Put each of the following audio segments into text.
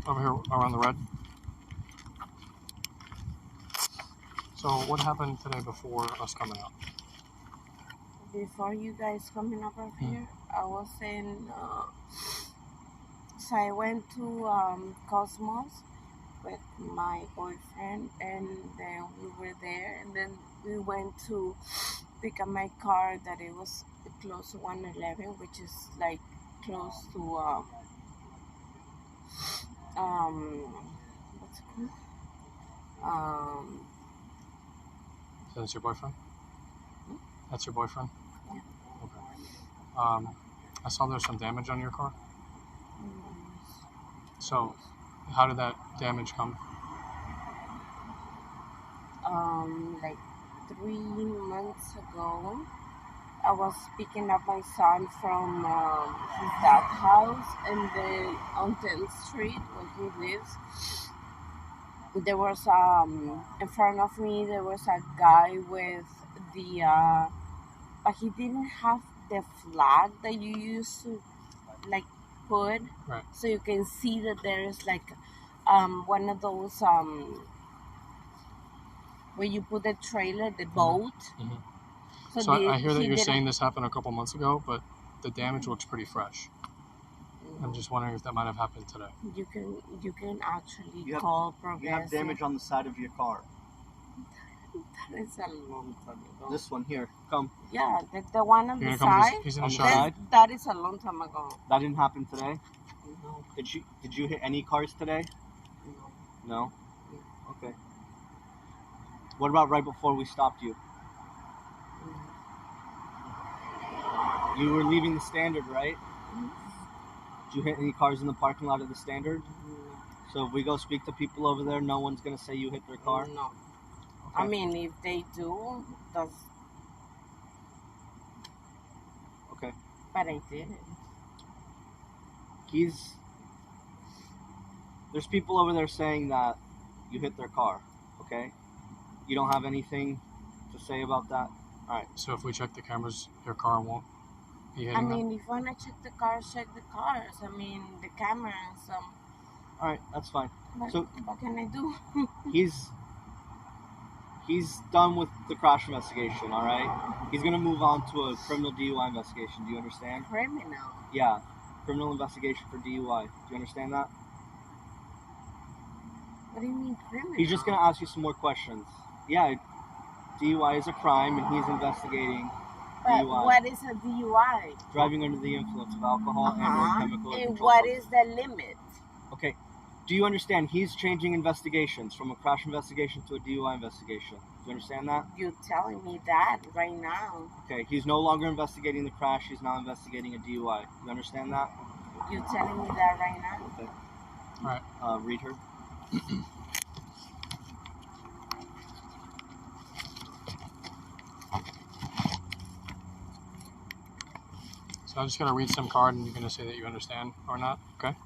over here around the red. So what happened today before us coming out? Before you guys coming over here, I was in. So I went to Cosmos with my boyfriend, and then we were there, and then we went to pick up my car. That it was close to 111, which is like close to what's it called? So that's your boyfriend? That's your boyfriend? Yeah. Okay. I saw there's some damage on your car. So, how did that damage come? Like 3 months ago, I was picking up my son from his dad's house, and then on 10th Street, where he lives, there was in front of me there was a guy with the but he didn't have the flag that you used to like put, Right. so you can see that there is like one of those where you put the trailer, the boat. Mm-hmm. So I hear that you're saying this happened a couple months ago, but the damage looks pretty fresh. I'm just wondering if that might have happened today. You can actually call Progressive. You have damage on the side of your car. That is a long time ago. This one here, come. Yeah, the one on the side. He's in the side. That is a long time ago. That didn't happen today? No. Did you hit any cars today? No? Okay. What about right before we stopped you? You were leaving the Standard, right? Did you hit any cars in the parking lot of the Standard? So if we go speak to people over there, no one's going to say you hit their car? No. Okay. I mean, if they do, that's... Okay. But I didn't. There's people over there saying that you hit their car, okay? You don't have anything to say about that? All right. So if we check the cameras, your car won't be hitting them? If you want to check the cars, check the cars. The cameras. All right, that's fine. So what can I do? He's done with the crash investigation, all right? He's going to move on to a criminal DUI investigation. Do you understand? Criminal? Yeah, criminal investigation for DUI. Do you understand that? What do you mean criminal? He's just going to ask you some more questions. Yeah, DUI is a crime, and he's investigating DUI. What is a DUI? Driving under the influence of alcohol and/or chemical. And what is the limit? Okay. Do you understand? He's changing investigations from a crash investigation to a DUI investigation. Do you understand that? You're telling me that right now. Okay. He's no longer investigating the crash. He's now investigating a DUI. You understand that? You're telling me that right now? Okay. All right. Read her. So I'm just going to read some card, and you're going to say that you understand or not, okay?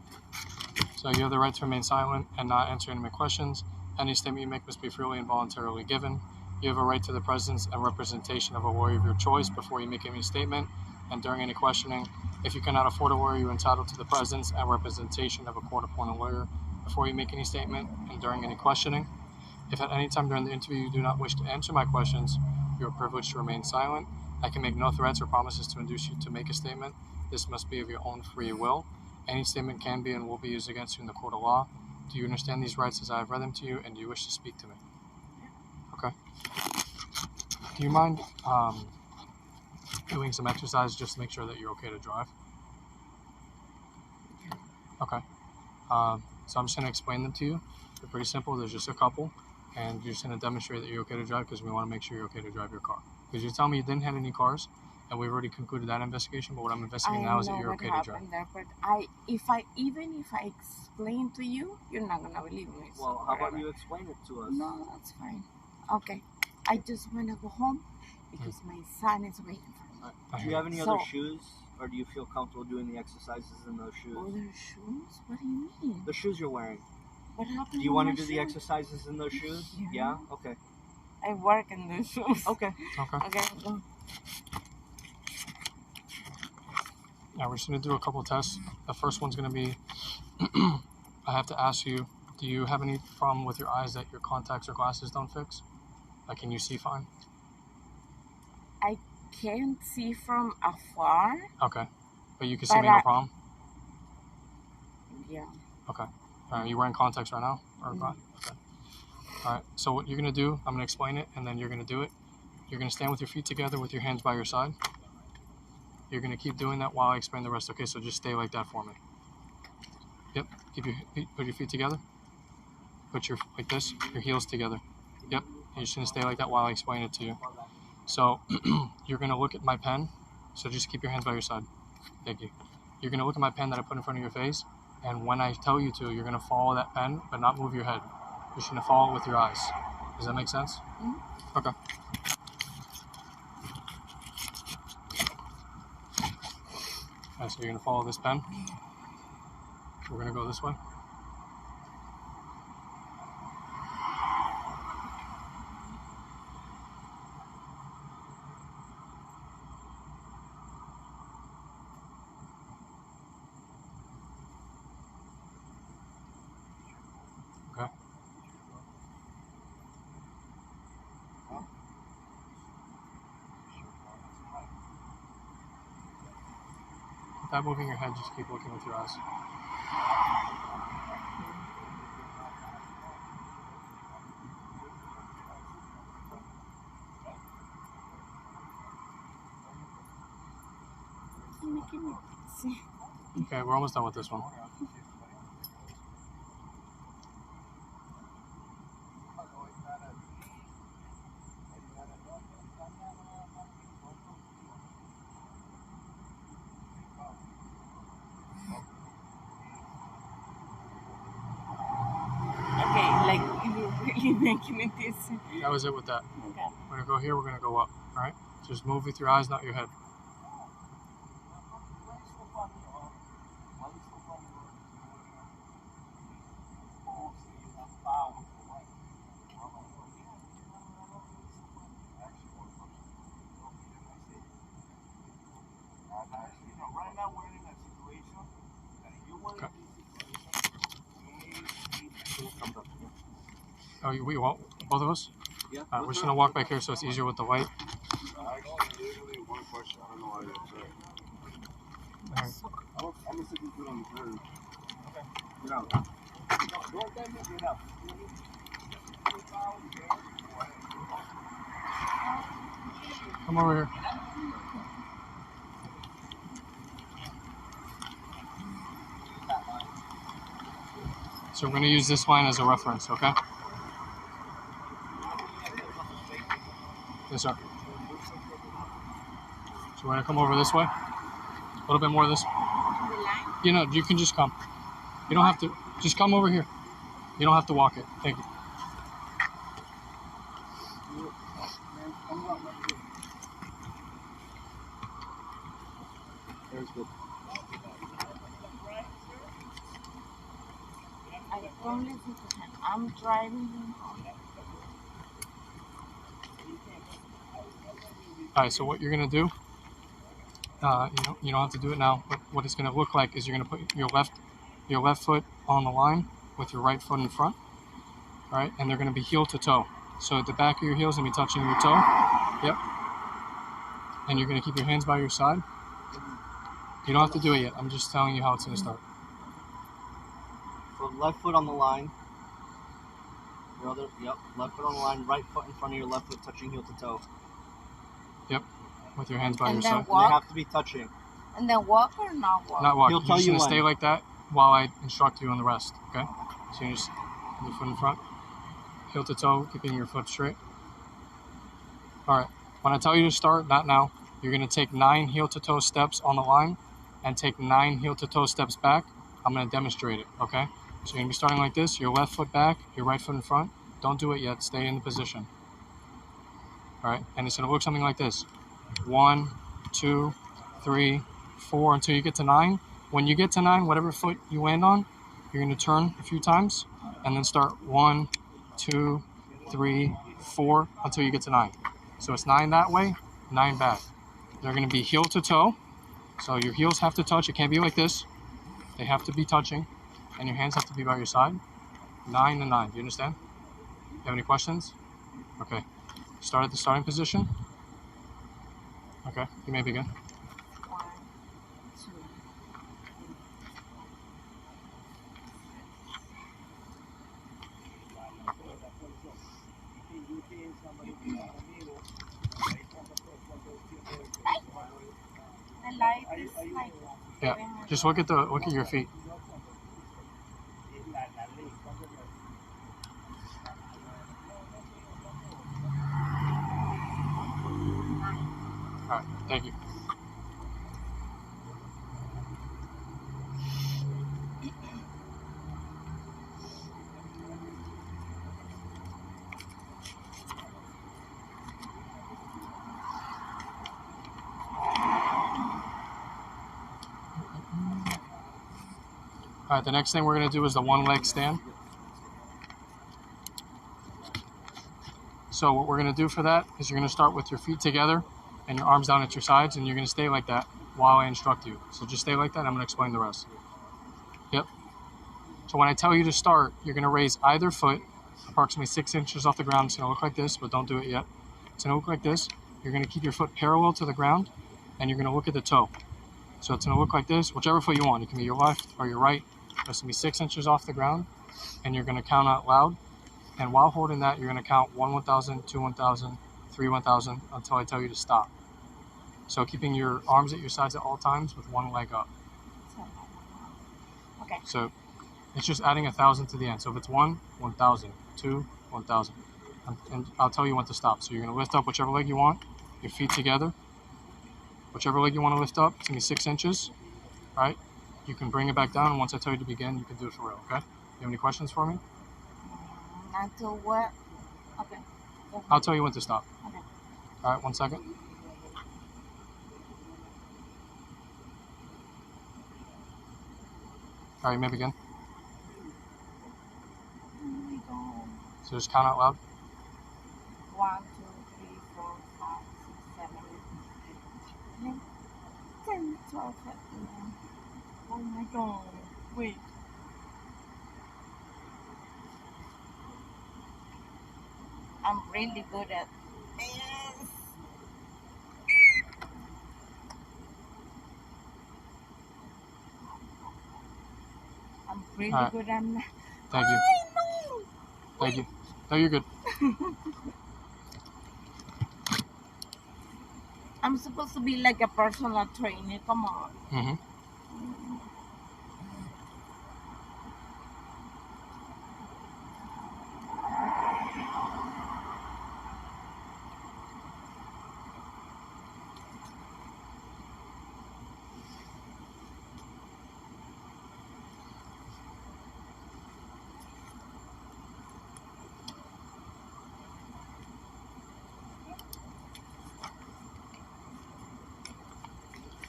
So you have the right to remain silent and not answer any questions. Any statement you make must be freely and voluntarily given. You have a right to the presence and representation of a lawyer of your choice before you make any statement and during any questioning. If you cannot afford a lawyer, you are entitled to the presence and representation of a court-appointed lawyer before you make any statement and during any questioning. If at any time during the interview you do not wish to answer my questions, you are privileged to remain silent. I can make no threats or promises to induce you to make a statement. This must be of your own free will. Any statement can be and will be used against you in the court of law. Do you understand these rights as I have read them to you, and do you wish to speak to me? Okay. Do you mind doing some exercise just to make sure that you're okay to drive? Okay. So I'm just going to explain them to you. They're pretty simple. There's just a couple, and you're just going to demonstrate that you're okay to drive because we want to make sure you're okay to drive your car. Because you're telling me you didn't hit any cars, and we've already concluded that investigation, but what I'm investigating now is that you're okay to drive. There, but if I explain to you, you're not gonna believe me. Well, how about you explain it to us? No, that's fine. Okay, I just wanna go home because my son is waiting for me. Do you have any other shoes, or do you feel comfortable doing the exercises in those shoes? Other shoes? What do you mean? The shoes you're wearing. What happened? Do you want to do the exercises in those shoes? Yeah? Okay. I work in those shoes. Okay. Okay. Go. Now we're just going to do a couple of tests. The first one's going to be I have to ask you, do you have any problem with your eyes that your contacts or glasses don't fix? Like, can you see fine? I can't see from afar. Okay. But you can see But me no problem? Yeah. Okay. All right, you wearing contacts right now? Or not? Okay. All right, so what you're going to do, I'm going to explain it, and then you're going to do it. You're going to stand with your feet together with your hands by your side. You're going to keep doing that while I explain the rest, okay? So just stay like that for me. Yep, put your feet together. Put your, like this, your heels together. Yep, you're just going to stay like that while I explain it to you. So you're going to look at my pen. So just keep your hands by your side. Thank you. You're going to look at my pen that I put in front of your face, and when I tell you to, you're going to follow that pen, but not move your head. You're just going to follow it with your eyes. Does that make sense? Mm-hmm. Okay. All right, so you're going to follow this pen. We're going to go this way. Okay. Without moving your head, just keep looking with your eyes. Okay, we're almost done with this one. Okay, like you're really making me dizzy. That was it with that. Okay. We're going to go here, we're going to go up. All right? Just move with your eyes, not your head. Okay. Oh, we want both of us? Yeah. All right, we're just going to walk back here so it's easier with the light. Actually, literally one question. I don't know why you're upset. All right. I'm gonna stick your foot on the curb. Okay. Get out. Don't let me get out. Come over here. So we're going to use this line as a reference, okay? Yes, sir. So we're going to come over this way. A little bit more this way. You know, you can just come. You don't have to. Just come over here. You don't have to walk it. Thank you. There's good. I don't listen to him. I'm driving him home. All right, so what you're going to do, you don't have to do it now, but what it's going to look like is you're going to put your left foot on the line with your right foot in front, all right? And they're going to be heel to toe. So the back of your heel is going to be touching your toe. Yep. And you're going to keep your hands by your side. You don't have to do it yet. I'm just telling you how it's going to start. So left foot on the line. Your other, left foot on the line. Right foot in front of your left foot, touching heel to toe. Yep. With your hands by your And then side. And they walk. have to be touching. And then walk or not walk? Not walk. He'll You're tell just you going to when. stay like that while I instruct you on the rest, okay? So you just put your foot in front, heel to toe, keeping your foot straight. All right. When I tell you to start, not now, you're going to take 9 heel to toe steps on the line and take 9 heel to toe steps back. I'm going to demonstrate it, okay? So you're going to be starting like this, your left foot back, your right foot in front. Don't do it yet. Stay in the position. All right. And it's going to look something like this. 1, 2, 3, 4, until you get to 9. When you get to 9, whatever foot you land on, you're going to turn a few times and then start 1, 2, 3, 4 until you get to 9. So it's 9 that way, 9 back. They're going to be heel to toe. So your heels have to touch. It can't be like this. They have to be touching. and your hands have to be by your side. 9 and 9. Do you understand? You have any questions? Okay. Start at the starting position. Okay, you may begin. 1, 2, 3. The light is like. Yeah, just look at your feet. All right, thank you. All right, the next thing we're going to do is the one leg stand. So what we're going to do for that is you're going to start with your feet together and your arms down at your sides, and you're going to stay like that while I instruct you. So just stay like that. I'm going to explain the rest. Yep. So when I tell you to start, you're going to raise either foot approximately 6 inches off the ground. It's going to look like this, but don't do it yet. It's going to look like this. You're going to keep your foot parallel to the ground, and you're going to look at the toe. So it's going to look like this, whichever foot you want. It can be your left or your right. It's going to be 6 inches off the ground, and you're going to count out loud. And while holding that, you're going to count 1 1,000, 2 1,000, 3 1,000 until I tell you to stop. So keeping your arms at your sides at all times with one leg up. Okay. So it's just adding 1,000 to the end. So if it's 1, 1,000, 2, 1,000. And I'll tell you when to stop. So you're going to lift up whichever leg you want, your feet together. Whichever leg you want to lift up, it's going to be 6 inches. All right? You can bring it back down, and once I tell you to begin, you can do it for real, okay? You have any questions for me? Until what? Okay. I'll tell you when to stop. Okay. All right, 1 second. All right, you may begin. Oh my God. So just count out loud. 1, 2, 3, 4, 5, 6, 7, 8, 9, 10, 12, 13. Oh my God. Wait. I'm really good at this. I'm really All right. good at that. Thank you. No. Thank you. No, you're good. I'm supposed to be like a personal trainer. Come on. Mm-hmm.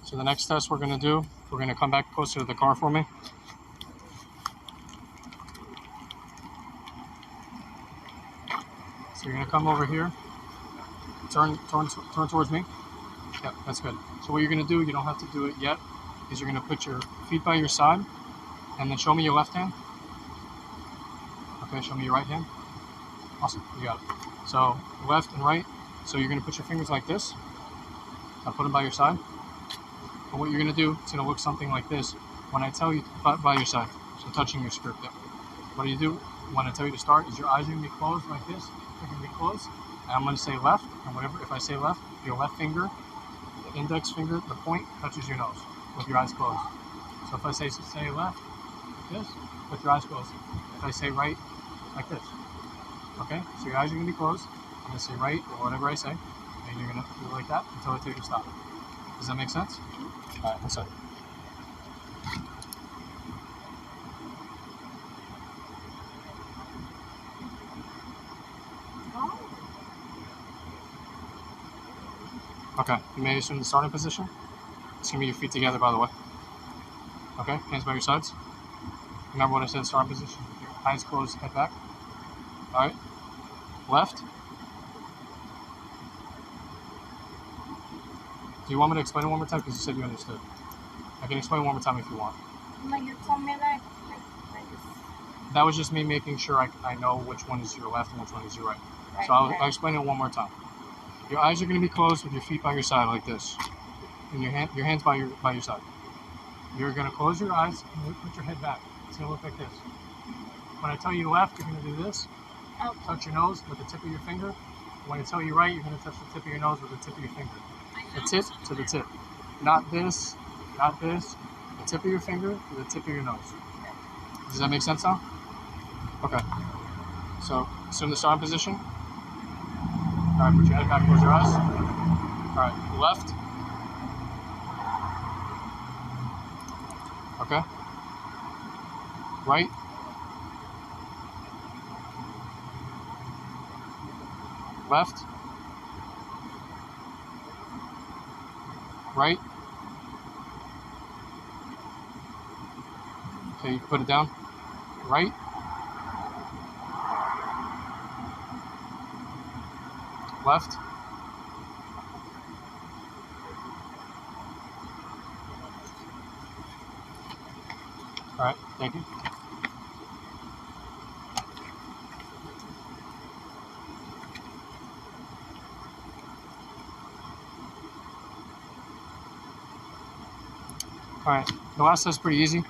So the next test we're going to do, we're going to come back closer to the car for me. So you're going to come over here, turn towards me. Yep, that's good. So what you're going to do, you don't have to do it yet, is you're going to put your feet by your side, and then show me your left hand. Okay, show me your right hand. Awesome, you got it. So left and right. So you're going to put your fingers like this. Now put them by your side. And what you're going to do, it's going to look something like this. When I tell you by your side, so touching your script. Yep. What do you do when I tell you to start is your eyes are going to be closed like this. They're going to be closed. And I'm going to say left. And whatever, if I say left, your left finger, the index finger, the point touches your nose with your eyes closed. So if I say left, like this, with your eyes closed. If I say right, like this. Okay? So your eyes are going to be closed. I'm going to say right or whatever I say. And you're going to do like that until I tell you to stop. Does that make sense? All right, 1 second. Okay, you may assume the starting position. It's going to be your feet together, by the way. Okay, hands by your sides. Remember what I said, starting position. Your eyes closed, head back. All right, left. Do you want me to explain it one more time? Because you said you understood. I can explain one more time if you want. No, you told me like That was just me making sure I know which one is your left and which one is your right. So I'll explain it one more time. Your eyes are going to be closed with your feet by your side like this, and your hands by your side. You're going to close your eyes and put your head back. It's going to look like this. When I tell you left, you're going to do this. Okay. Touch your nose with the tip of your finger. When I tell you right, you're going to touch the tip of your nose with the tip of your finger. The tip to the tip. Not this, not this. The tip of your finger to the tip of your nose. Does that make sense now? Okay. So, assume the starting position. All right, put your head back, close your eyes. All right, left. Okay. Right. Left. Right. Okay, you can put it down. Right. Left. All right, thank you. All right, the last test is pretty easy.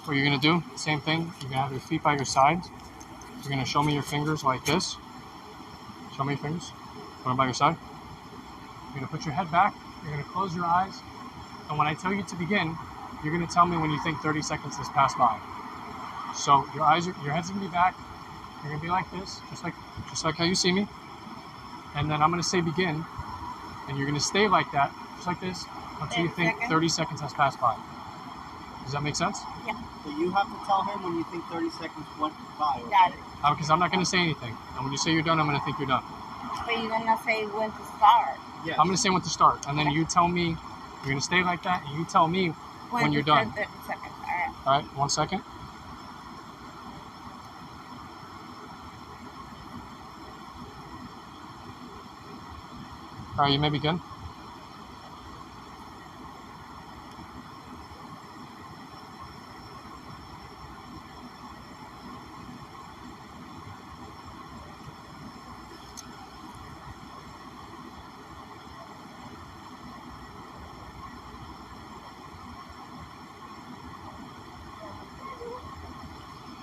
What you're gonna do, same thing. You're gonna have your feet by your sides. You're gonna show me your fingers like this. Show me your fingers. Put them by your side. You're gonna put your head back. You're gonna close your eyes. And when I tell you to begin, you're gonna tell me when you think 30 seconds has passed by. So your head's gonna be back. You're gonna be like this, just like how you see me. And then I'm gonna say begin, and you're gonna stay like that, just like this, until you think 30 seconds has passed by. Does that make sense? Yeah. So you have to tell him when you think 30 seconds went by. Okay? Got it. Because I'm not gonna say anything. And when you say you're done, I'm gonna think you're done. But you're gonna say when to start. Yes. I'm gonna say when to start, and then you tell me. You're gonna stay like that, and you tell me when you're done. 30 seconds. All right. All right, 1 second. All right, you may begin.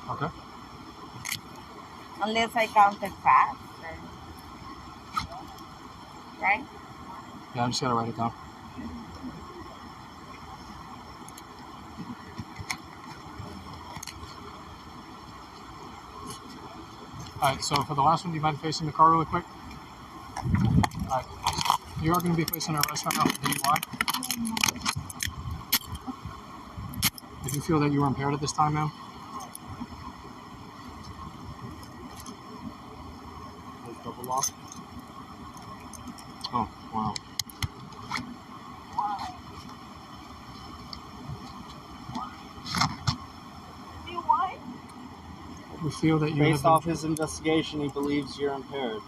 Okay. Unless I counted fast. Right? Yeah, I'm just gonna write it down. All right, so for the last one, do you mind facing the car really quick? All right. You are going to be facing an arrest right now for DUI. Did you feel that you were impaired at this time, ma'am? Double lock. Oh, wow. You feel that you Based off his investigation, he believes you're impaired.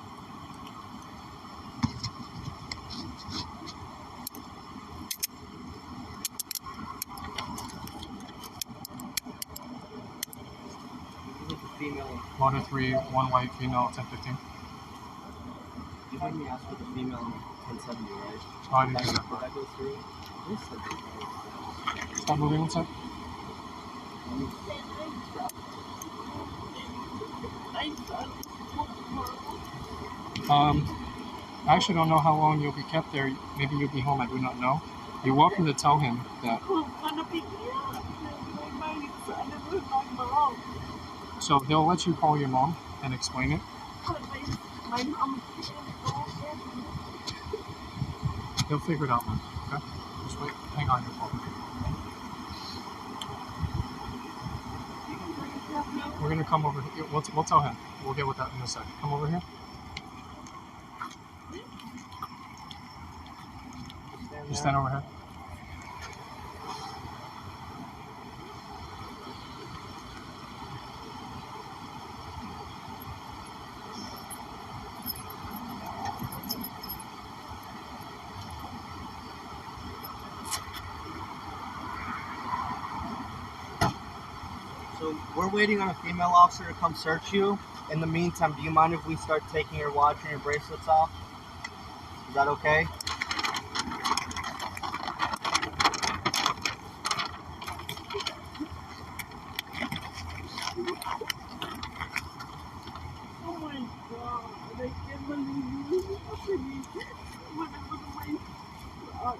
Female. 1 to 3, 1 white, female, 10-15. You made me ask for the female in 1070, right? Oh, I didn't do that Did part. that go through? Who said that? Stop moving, 1 sec. I actually don't know how long you'll be kept there. Maybe you'll be home, I do not know. You're welcome to tell him that. So they'll let you call your mom and explain it. They'll figure it out, man. Okay? Just wait. Hang on your phone. We're gonna come over here. We'll tell him. We'll get with that in a second. Come over here. Just stand over here. So we're waiting on a female officer to come search you. In the meantime, do you mind if we start taking your watch and your bracelets off? Is that okay? Oh my god, I can't believe this is happening. What am I?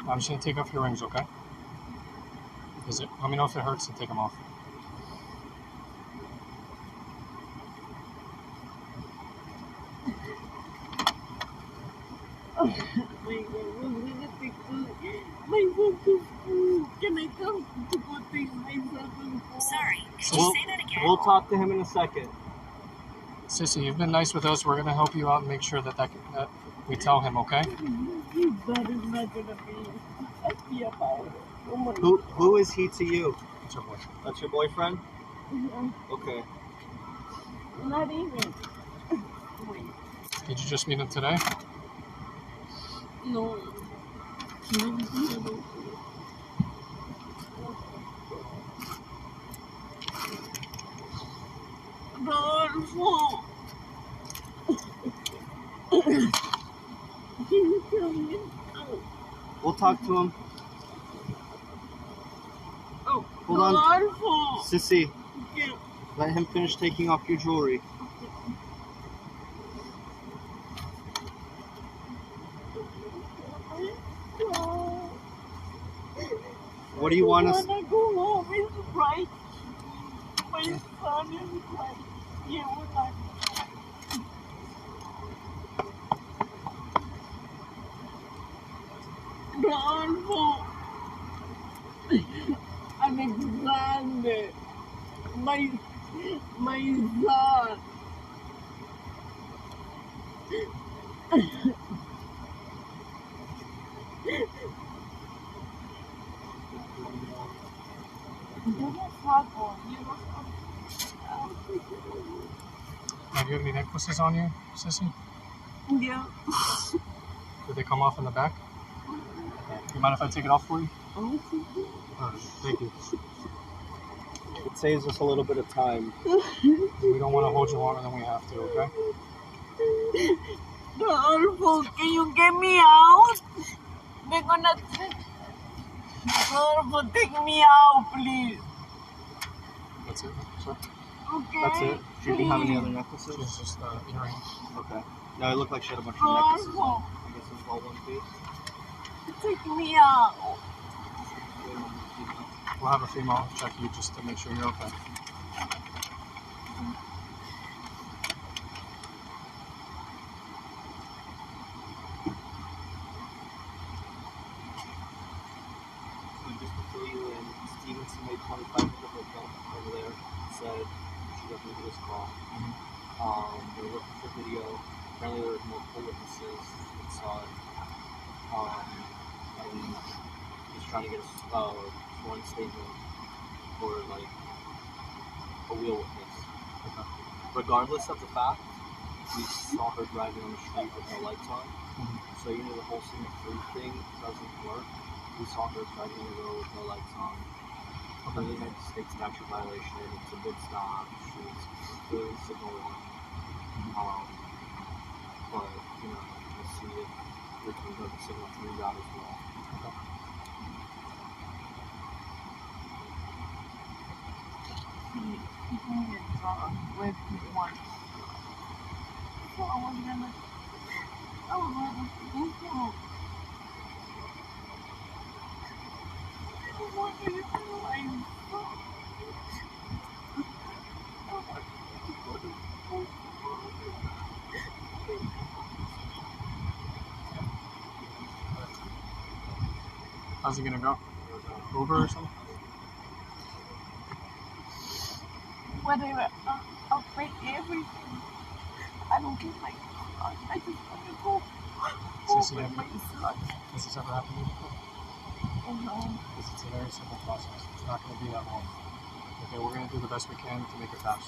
I'm just gonna take off your rings, okay? Let me know if it hurts to take them off. My God, what's gonna take my son to school? Can I come to go take my son to school? Sorry, could We'll, you say that again? we'll talk to him in a second. Sissy, you've been nice with us. We're gonna help you out and make sure that we tell him, okay? That is not gonna be happy about it. Oh my Who is he to you? It's your boy. That's your boyfriend? God. Okay. Not even. Wait, Did you just meet him today? no. Rodolfo! Can you tell me? We'll talk to him. Oh, Hold on. Rodolfo! Sissy, Yeah. let him finish taking off your jewelry. What do you want us? I wanna go home. It's right. My son is right. Yeah, we're not. Rodolfo! Alexander! My son! Have you any necklaces on you, Sissy? Yeah. Did they come off in the back? You mind if I take it off for you? Alright, thank you. It saves us a little bit of time. We don't want to hold you longer than we have to, okay? Rodolfo, can you get me out? They're gonna take... Rodolfo, take me out, please. That's it. So, Okay? That's it. She didn't have any other necklaces? it's just earring. Okay. No, it looked like she had a bunch of necklaces on. Rodolfo, I guess it was all one piece. take me out. We'll have a female check you just to make sure you're okay. So just to fill you in, Stevenson made 25 at the hotel over there. Said she doesn't get his call. They're looking for video. Apparently there was multiple witnesses that saw it. And he's trying to get a sworn statement for like a wheel witness. Okay. Regardless of the fact, we saw her driving on the street with no lights on. So you know the whole scene of free thing doesn't work. We saw her driving on the road with no lights on. Okay. The United States statute violation. It's a big stop. She was clearly signaling. But you know, we'll see if we can go the signal through that as well. Okay. He can get drunk with one. So I was gonna... Oh, thank you. What do you do? I'm so... How's it gonna go? Uber or something? Whatever. I'll pay everything. I don't care my son. I just want to go Sissy, home with my son. has this ever happened to you before? Because it's a very simple process. It's not going to be that long. Okay, we're going to do the best we can to make it fast.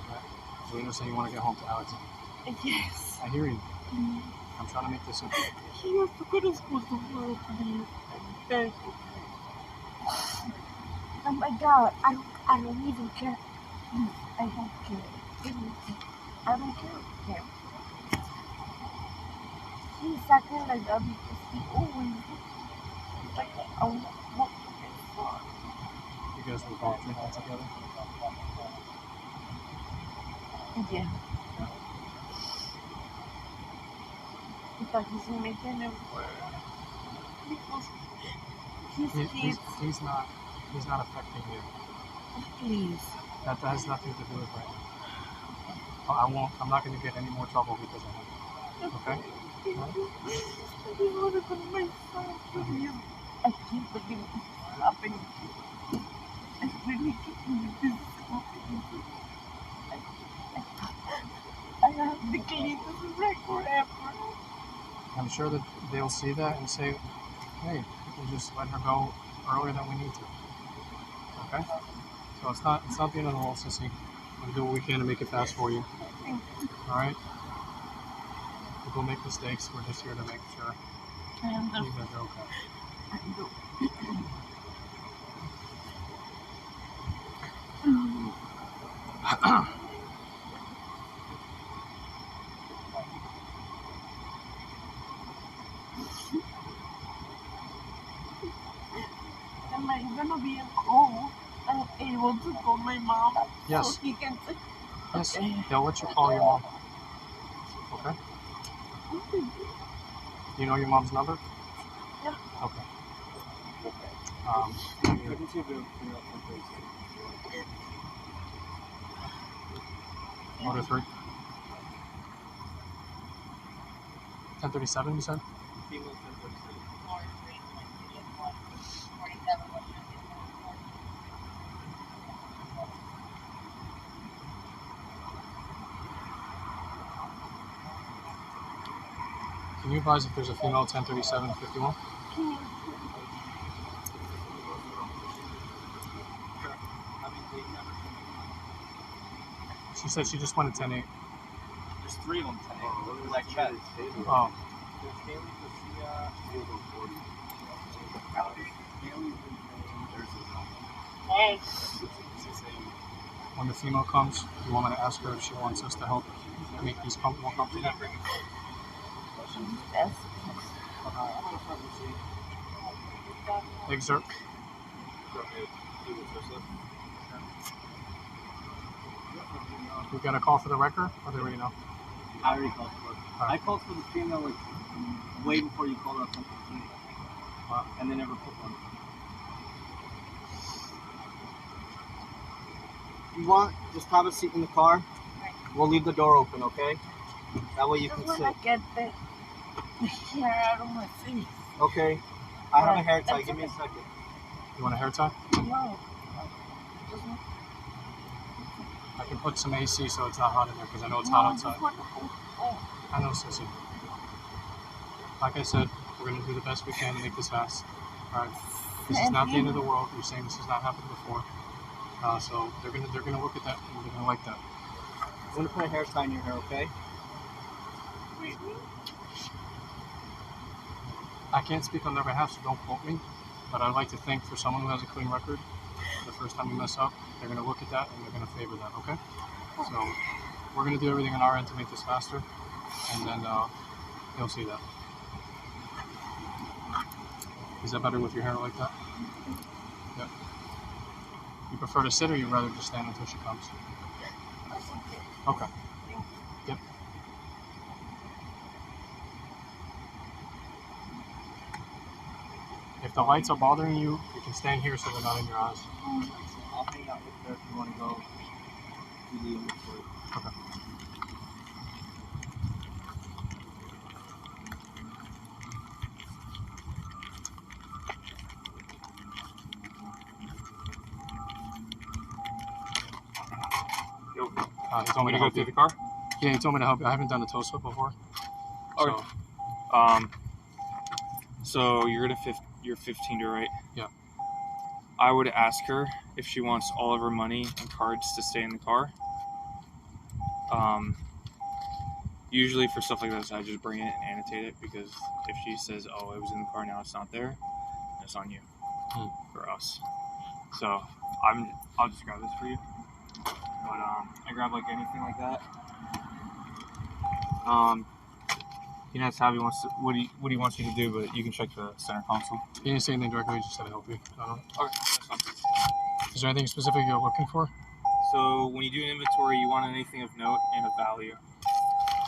Okay? So you understand you want to get home to Alex. Yes. I hear you. I'm trying to make this simple. He has to go to school tomorrow, please. Thank you. Oh my God, I don't even care. Please, I don't care. I don't care. He's acting like that because he always like I want You guys were both drinking together? yeah. But he's making it worse. Because He's not affecting you. please. That has nothing to do with right now. I'm not going to get any more trouble because of him. Okay? Right? I just want to go to my son, please. I can't believe this is happening. I really can't believe this is happening. I have to clean this like forever. I'm sure that they'll see that and say, hey, we'll just let her go earlier than we need to. Okay? So it's not the end of the world, sissy. We'll do what we can to make it fast for you. Alright? We'll make mistakes. We're just here to make sure you guys are okay. Am I gonna be able to call my mom? Yes. So he can say, Yes. okay. They'll let you call your mom. Okay? You know your mom's number? Yeah. Okay. I can see the Order 3. 1037, you said? Female 1037. Can you advise if there's a female 1037-51? She said she just went at 10-8. There's 3 of them today. Because I checked. Oh. There's Haley, Lucia, Haley, 40. Hey. When the female comes, you want me to ask her if she wants us to help make these more comfortable? Yes. Exert. We got a call for the record, or they already know? I already called for it. I called for the female like way before you called up something. Wow. And they never put one. If you want, just have a seat in the car. We'll leave the door open, okay? That way you can Just sit. wanna get the hair out of my face. Okay. I have a hair tie. That's Give me a okay. second. You want a hair tie? No. I can put some AC so it's not hot in there because I know it's hot outside. Just wanna, I know, sissy. Like I said, we're going to do the best we can to make this fast. Alright? This is not the end of the world. You're saying this has not happened before. So they're gonna look at that and they're gonna like that. I'm gonna put a hair tie in your hair, okay? I can't speak on their behalf, so don't quote me. But I'd like to think for someone who has a clean record, the first time you mess up, they're gonna look at that and they're gonna favor that, okay? So we're gonna do everything on our end to make this faster, and then they'll see that. Is that better with your hair like that? Yeah. You prefer to sit or you'd rather just stand until she comes? Okay. Yep. If the lights are bothering you, you can stand here so they're not in your eyes. I'll hang out with her if you want to go to the inventory. Okay. He told me to help you. The car? Yeah, he told me to help you. I haven't done the toe slip before. Okay. So, So you're you're 15 to right? Yeah. I would ask her if she wants all of her money and cards to stay in the car. Usually for stuff like this, I just bring it and annotate it, because if she says, "Oh, it was in the car, now it's not there," it's on you, for us. So I'll just grab this for you. But I grab like anything like that. You know, Tabby wants to, what he wants you to do, but you can check the center console. You didn't say anything directly, you just said to help you. I don't know. Okay, that's fine. Is there anything specific you're looking for? So when you do an inventory, you want anything of note and of value.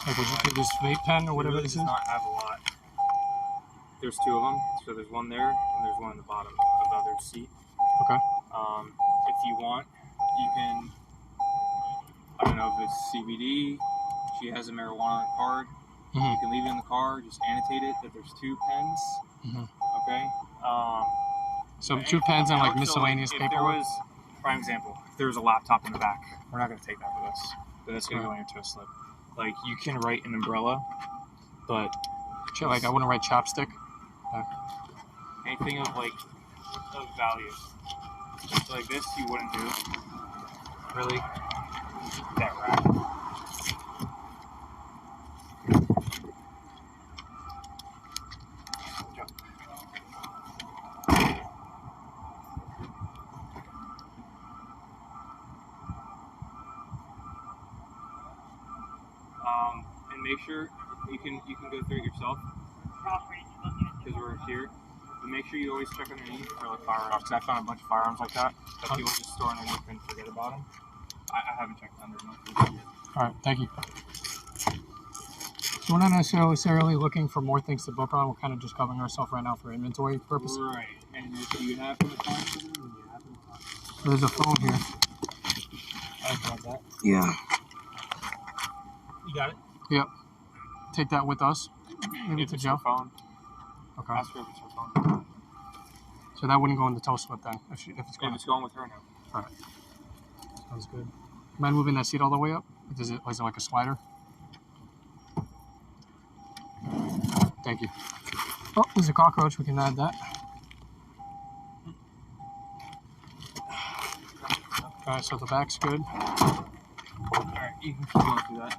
Like, would you take this vape pen or whatever It really this does is? not have a lot. There's two of them, so there's one there and there's one on the bottom of the other seat. Okay. If you want, you can, I don't know if it's CBD, she has a marijuana card, you can leave it in the car, just annotate it that there's 2 pens, okay? So 2 pens and like also, miscellaneous if paperwork? there was, prime example, if there was a laptop in the back, we're not going to take that for this, but that's going to go in your tow slip. Like, you can write an umbrella, but Like, I wouldn't write chapstick. anything of like of value. So like this you wouldn't do. Really? That rack. And make sure you can go through it yourself, because we're here. But make sure you always check underneath for like firearms, because I found a bunch of firearms like that people just store underneath and forget about them. I haven't checked underneath. Alright, thank you. So we're not necessarily looking for more things to book on, we're kind of just covering ourselves right now for inventory purposes. Right, and if you happen to find something, then you happen to find something. There's a phone here. I got that. Yeah. You got it? Yep. Take that with us. Maybe If to it's your Joe. phone. Okay. Ask her if it's her phone. So that wouldn't go in the tow slip then, if it's If going. it's going with her now. Alright. Sounds good. Mind moving that seat all the way up? Is it like a slider? Thank you. Oh, there's a cockroach. We can add that. Alright, so the back's good. Alright, you can keep going through that.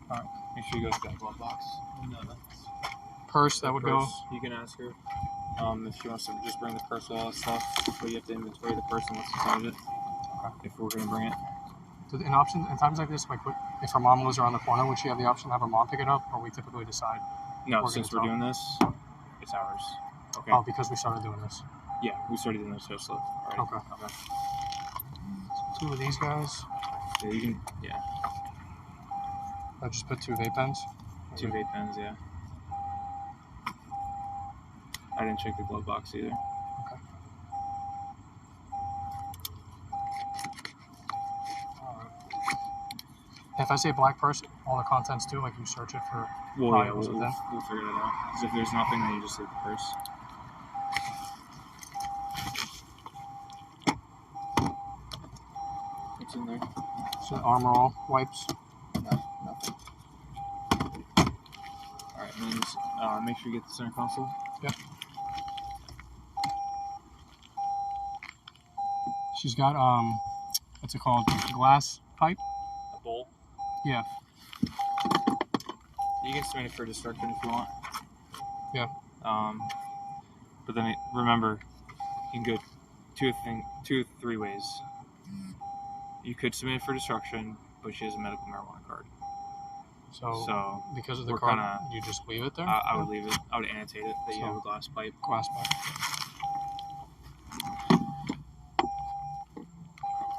Alright, make sure you go through that glove box. No, that's Purse, that would go. You can ask her if she wants to just bring the purse with all that stuff, but you have to inventory the purse and what's inside of it. Okay. If we're going to bring it. In options, in times like this, like if her mom lives around the corner, would she have the option to have her mom pick it up, or we typically decide? No, since we're doing this, it's ours. Okay. Oh, because we started doing this. Yeah, we started doing this tow slip already. Okay. So 2 of these guys. Yeah, you can. Yeah. I just put 2 vape pens. 2 vape pens. Yeah. I didn't check the glove box either. Okay. If I say black purse, all the contents too, like you search it for. Well, yeah, valuables we'll within. figure that out. Because if there's nothing, then you just leave the purse. What's in there? So Armor All wipes. Nothing. Alright, and then just make sure you get the center console. Yep. She's got what's it called? Glass pipe. A bowl. Yeah. You can submit it for destruction if you want. Yeah. But then remember, you can go two or three ways. You could submit it for destruction, but she has a medical marijuana card. So because of the we're card, kinda- you just leave it there? I would leave it. I would annotate it that you So- have a glass pipe. Glass pipe.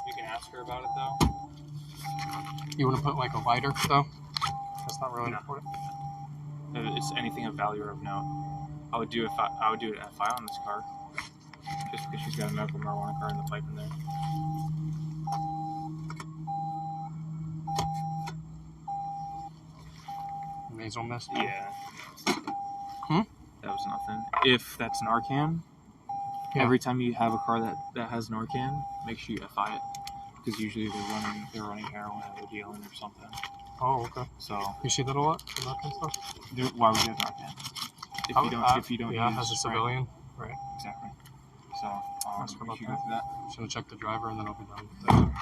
You can ask her about it though. You want to put like a lighter though? That's not really No. important. It's anything of value or of note. I would do it if I own this car, just because she's got a medical marijuana card in the pipe in there. Nasal mist. Yeah. Hmm? That was nothing. If that's Narcan, Yeah. every time you have a car that has Narcan, make sure you FI it, because usually they're running heroin or they're dealing or something. Oh, okay. So You see that a lot? That kind of stuff? why would you have Narcan? If you don't Yeah, use as a right? civilian. Right. Exactly. So, Ask her about you go through that. I'm just gonna check the driver and then I'll be done. Thank you.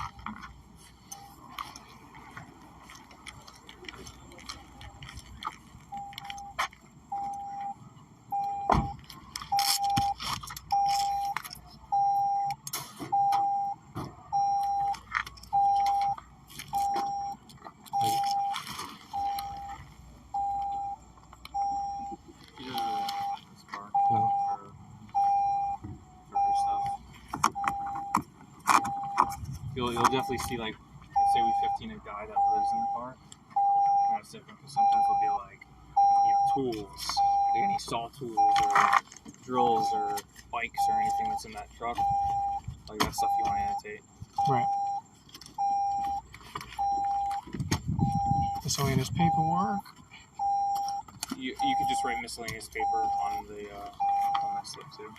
He doesn't really have this car No. for her stuff. You'll definitely see, like, let's say we 15 a guy that lives in the car. And that's different because sometimes they'll be like, tools, like any saw tools or drills or bikes or anything that's in that truck. Like that stuff you want to annotate. Right. Miscellaneous paperwork. You could just write miscellaneous paper on the on that slip too.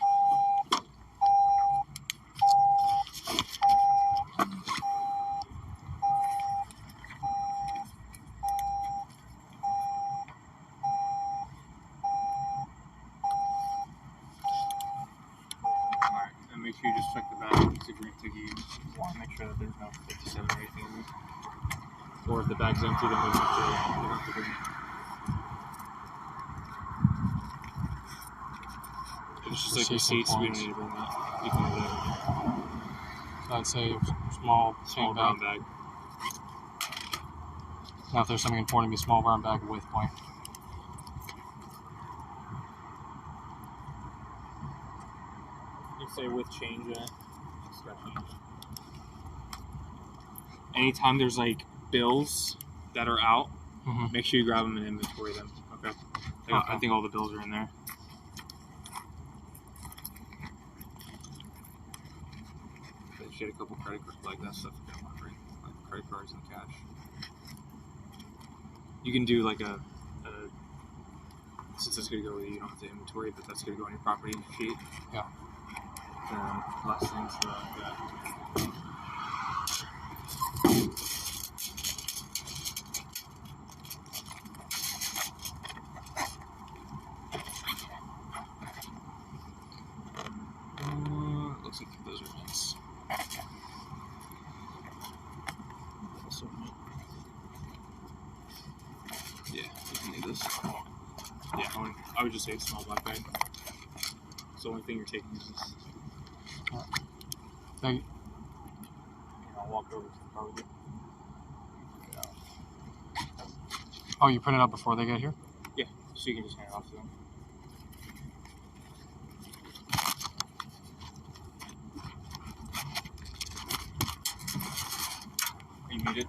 Alright, and make sure you just check the back. It's a green ticket. You want to make sure that there's no 57 or anything in there. Or if the bag's empty, then we have to bring it. It's just like Receipts and receipts, we don't points. need to bring that. You can leave that. So I'd say small Small chain brown bag. bag. Now if there's something important, it'd be small brown bag with point. You say with change in it. Extra change. Anytime there's like bills that are out, Mm-hmm. make sure you grab them and inventory them. Okay. I think all the bills are in there. If you had a couple credit cards, like that stuff, you don't want to bring, like credit cards and cash. You can do like a since it's gonna go, you don't have to inventory, but that's gonna go on your property sheet. Yeah. Last things that. Looks like those are nice. Also, yeah, you can need this. Yeah, I would just say a small black bag. So the only thing you're taking is this. Thank you. I'll walk over to the car with you. Oh, you print it out before they get here? Yeah, so you can just hand it off to them. Are you muted?